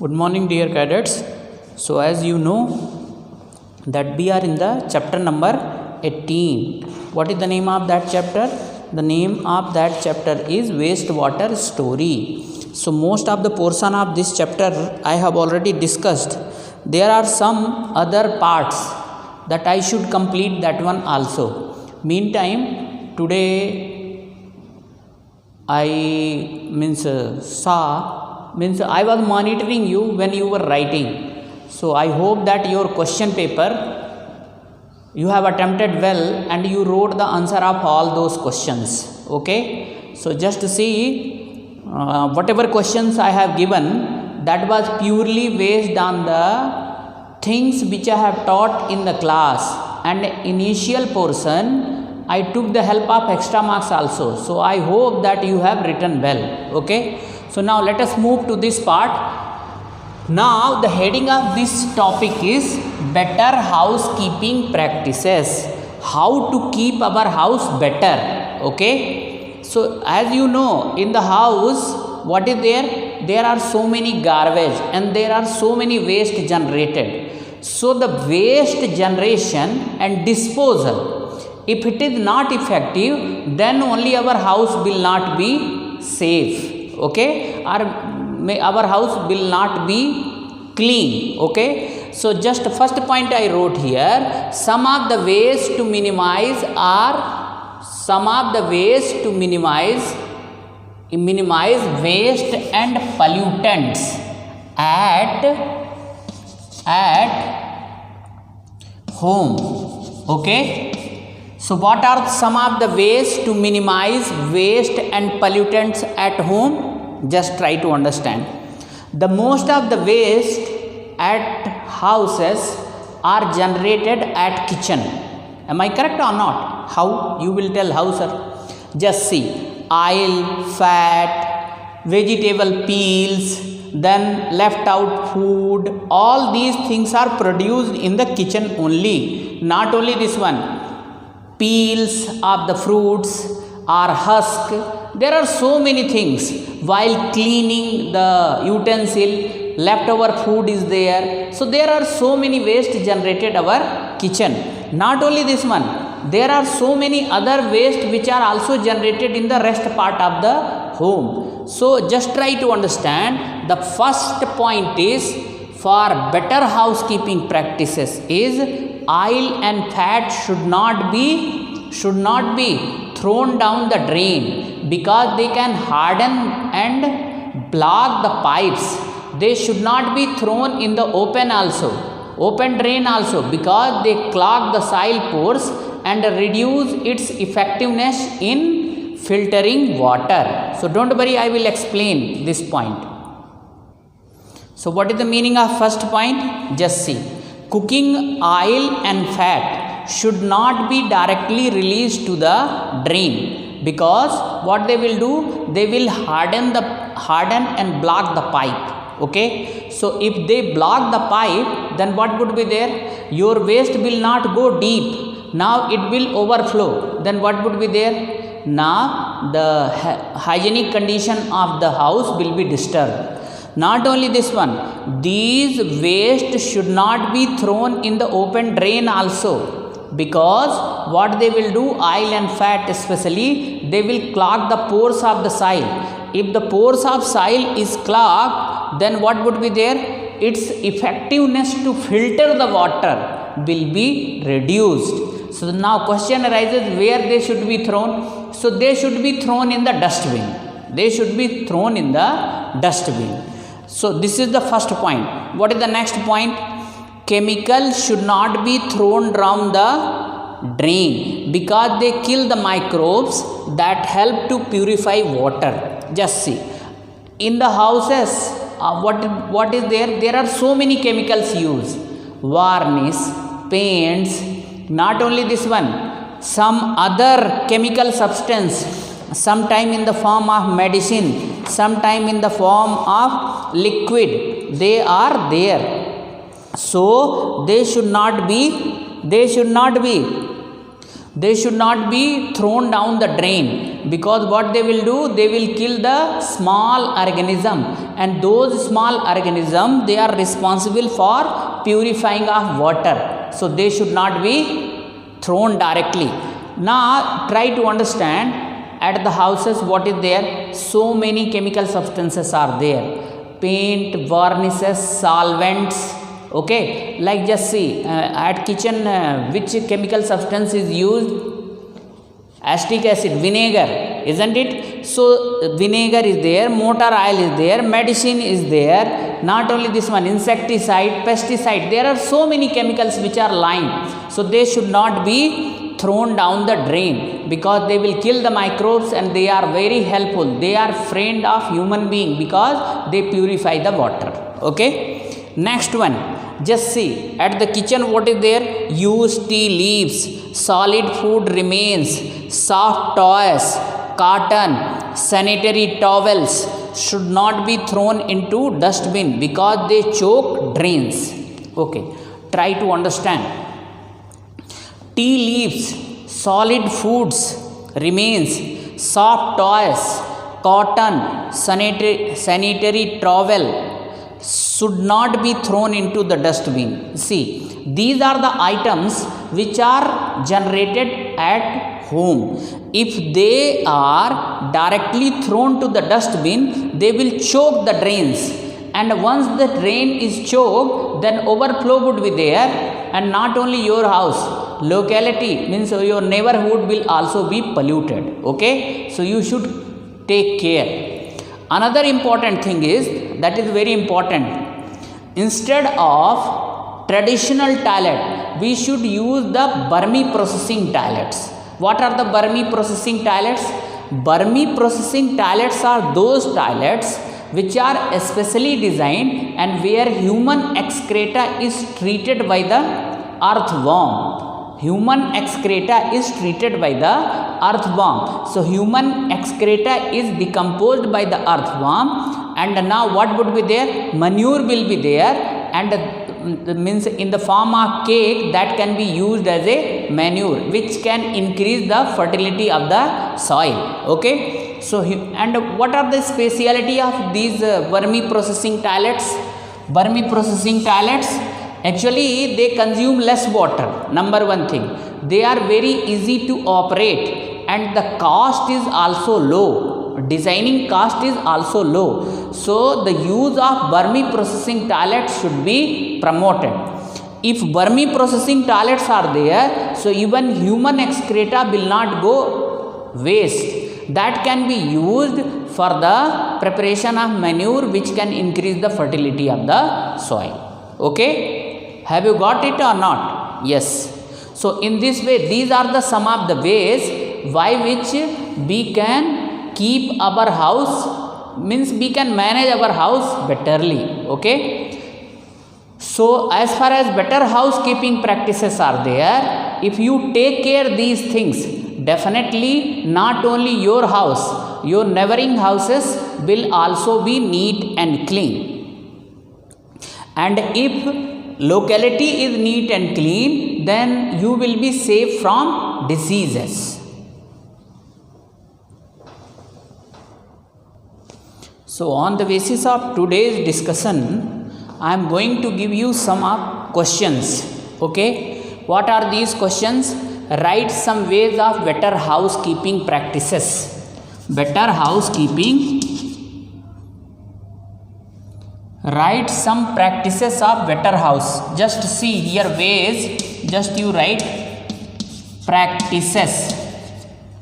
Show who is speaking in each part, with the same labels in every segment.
Speaker 1: Good morning, dear cadets. So as you know that we are in the chapter number 18. What is the name of that chapter? The name of that chapter is wastewater story. So most of the portion of this chapter I have already discussed. There are some other parts that I should complete that one also. Meantime, today I I was monitoring you when you were writing. So I hope that your question paper you have attempted well and you wrote the answer of all those questions. Okay. So just see whatever questions I have given, that was purely based on the things which I have taught in the class, and initial portion I took the help of extra marks also. So I hope that you have written well. Okay. So now let us move to this part. Now the heading of this topic is better housekeeping practices. How to keep our house better. Okay. So as you know, in the house, what is there? There are so many garbage and there are so many waste generated. So the waste generation and disposal, if it is not effective, then only our house will not be safe. Okay, or our house will not be clean. Okay, so just first point I wrote here, some of the ways to minimize waste and pollutants at home. Okay. So what are some of the ways to minimize waste and pollutants at home? Just try to understand. The most of the waste at houses are generated at kitchen. Am I correct or not? How? You will tell how, sir. Just see. Oil, fat, vegetable peels, then left out food. All these things are produced in the kitchen only. Not only this one. Peels of the fruits or husk. There are so many things. While cleaning the utensil, leftover food is there. So there are so many waste generated our kitchen. Not only this one, there are so many other waste which are also generated in the rest part of the home. So just try to understand. The first point is, for better housekeeping practices is, oil and fat should not be thrown down the drain, because they can harden and block the pipes. They should not be thrown in the open drain also, because they clog the soil pores and reduce its effectiveness in filtering water. So don't worry, I will explain this point. So what is the meaning of first point? Just see. Cooking oil and fat should not be directly released to the drain, because what they will do, they will harden and block the pipe. Okay. So if they block the pipe, then what would be there? Your waste will not go deep. Now it will overflow. Then what would be there? Now the hygienic condition of the house will be disturbed. Not only this one, these waste should not be thrown in the open drain also, because what they will do, oil and fat especially, they will clog the pores of the soil. If the pores of soil is clogged, then what would be there? Its effectiveness to filter the water will be reduced. So now question arises, where they should be thrown? So they should be thrown in the dustbin. They should be thrown in the dustbin. So this is the first point. What is the next point? Chemicals should not be thrown down the drain, because they kill the microbes that help to purify water. Just see. In the houses, what is there? There are so many chemicals used. Varnish, paints, not only this one, some other chemical substance, sometime in the form of medicine, sometime in the form of liquid, they are there. So they should not be thrown down the drain. because what they will do, they will kill the small organism, and those small organism, they are responsible for purifying of water, so they should not be thrown directly. Now try to understand, at the houses what is there, so many chemical substances are there, paint, varnishes, solvents, okay, like just see at kitchen which chemical substance is used, acetic acid, vinegar, isn't it? So vinegar is there, motor oil is there, medicine is there, not only this one, insecticide, pesticide, there are so many chemicals which are lying, so they should not be thrown down the drain, because they will kill the microbes, and they are very helpful, they are friend of human being because they purify the water. Okay, next one, just see at the kitchen what is there, used tea leaves, solid food remains, soft toys, cotton, sanitary towels should not be thrown into dustbin because they choke drains. Okay, try to understand. Tea leaves, solid foods remains, soft toys, cotton, sanitary towel should not be thrown into the dustbin. See, these are the items which are generated at home. If they are directly thrown to the dustbin, they will choke the drains, and once the drain is choked, then overflow would be there, and not only your house, locality means your neighborhood will also be polluted. Okay, so you should take care. Another important thing is, that is very important, instead of traditional toilet, we should use the Burmese processing toilets. What are the Burmese processing toilets? Burmese processing toilets are those toilets which are especially designed and where human excreta is treated by the earthworm. Human excreta is treated by the earthworm. So human excreta is decomposed by the earthworm, and now what would be there? Manure will be there, and means in the form of cake, that can be used as a manure, which can increase the fertility of the soil. Okay, so and what are the speciality of these Burmese processing toilets? Burmese processing toilets, actually they consume less water. Number one thing, they are very easy to operate, and the cost is also low. Designing cost is also low, so the use of Burmese processing toilets should be promoted. If Burmese processing toilets are there, so even human excreta will not go waste, that can be used for the preparation of manure, which can increase the fertility of the soil. Okay, have you got it or not? Yes. So in this way, these are the some of the ways by which we can keep our house, means we can manage our house betterly. Okay, so as far as better housekeeping practices are there, if you take care these things, definitely not only your house, your neighboring houses will also be neat and clean. And if locality is neat and clean, then you will be safe from diseases. So on the basis of today's discussion, I am going to give you some questions. Okay, what are these questions? Write some ways of better housekeeping practices. Better housekeeping. Write some practices of better house. Just see here ways, just you write practices.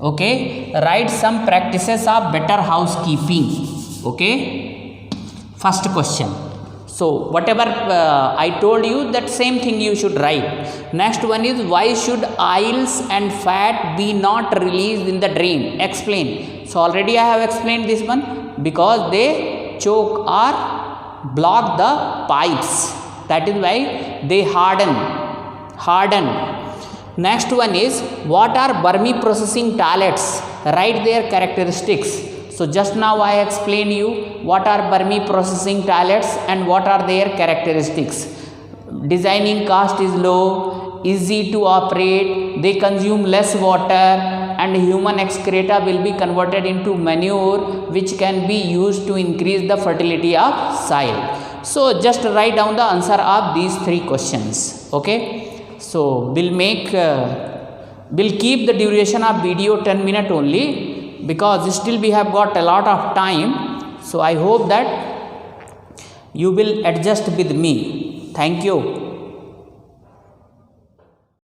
Speaker 1: Okay, write some practices of better housekeeping. Okay, first question. So whatever I told you, that same thing you should write. Next one is, why should oils and fat be not released in the drain? Explain. So already I have explained this one, because they choke or block the pipes, that is why they harden. Next one is, what are Burmese processing toilets? Write their characteristics. So just now I explained you what are Burmese processing toilets and what are their characteristics. Designing cost is low, easy to operate, they consume less water, and human excreta will be converted into manure which can be used to increase the fertility of soil. So just write down the answer of these 3 questions. Okay, so we'll keep the duration of video 10 minutes only, because still we have got a lot of time. So I hope that you will adjust with me. Thank you.